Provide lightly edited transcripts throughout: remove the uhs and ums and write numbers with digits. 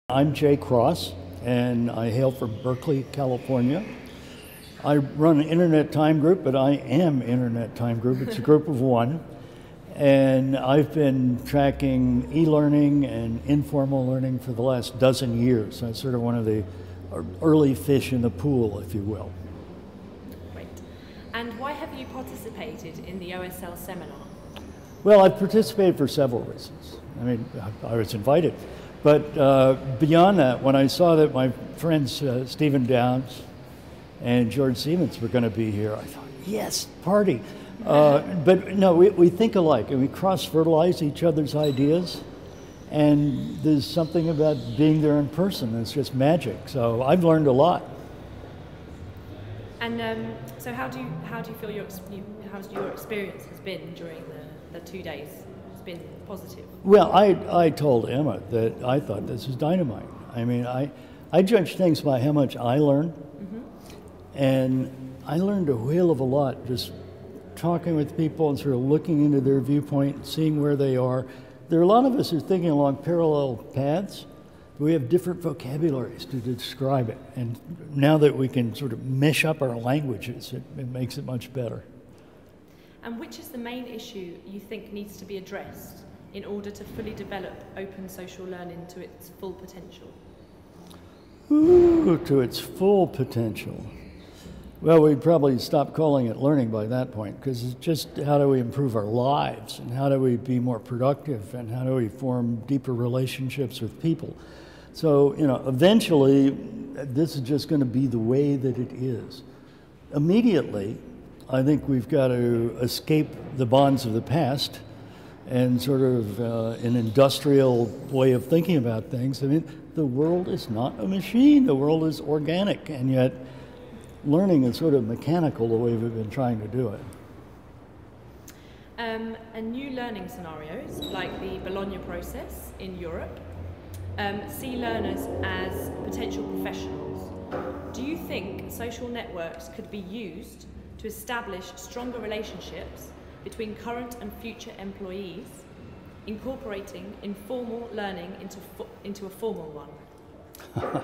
I'm Jay Cross, and I hail from Berkeley, California. I run an Internet Time Group, but I am Internet Time Group. It's a group of one. And I've been tracking e-learning and informal learning for the last dozen years. I'm sort of one of the early fish in the pool, if you will. Great. And why have you participated in the OSL seminar? Well, I've participated for several reasons. I mean, I was invited. But beyond that, when I saw that my friends Stephen Downes and George Siemens were going to be here, I thought, yes, party. But no, we think alike, and we cross-fertilize each other's ideas, and there's something about being there in person. It's just magic. So I've learned a lot. And so how do you feel your experience has been during the 2 days? It's been positive. Well, I told Emma that I thought this was dynamite. I mean, I judge things by how much I learn, and I learned a whale of a lot just talking with people and sort of looking into their viewpoint, seeing where they are. There are a lot of us who are thinking along parallel paths. We have different vocabularies to describe it, and now that we can sort of mesh up our languages, it makes it much better. And which is the main issue you think needs to be addressed in order to fully develop open social learning to its full potential? Ooh, to its full potential. Well, we'd probably stop calling it learning by that point, because it's just how do we improve our lives, and how do we be more productive, and how do we form deeper relationships with people. So, eventually, this is just going to be the way that it is. Immediately, I think we've got to escape the bonds of the past and sort of an industrial way of thinking about things. I mean, the world is not a machine. The world is organic, and yet learning is sort of mechanical the way we've been trying to do it. And new learning scenarios, like the Bologna process in Europe, see learners as potential professionals. Do you think social networks could be used to establish stronger relationships between current and future employees, incorporating informal learning into a formal one?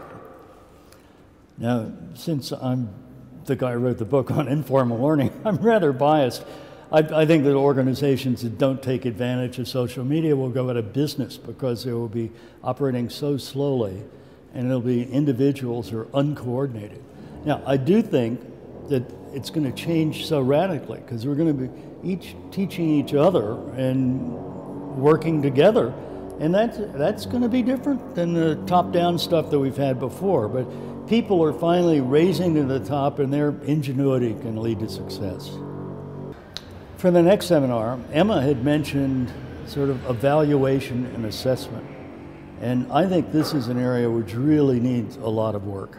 Now, since I'm the guy who wrote the book on informal learning, I'm rather biased. I think that organizations that don't take advantage of social media will go out of business because they will be operating so slowly, and it'll be individuals who are uncoordinated. Now, I do think that it's going to change so radically because we're going to be each teaching each other and working together, and that's going to be different than the top-down stuff that we've had before. But people are finally raising to the top, and their ingenuity can lead to success. For the next seminar, Emma had mentioned sort of evaluation and assessment, and I think this is an area which really needs a lot of work.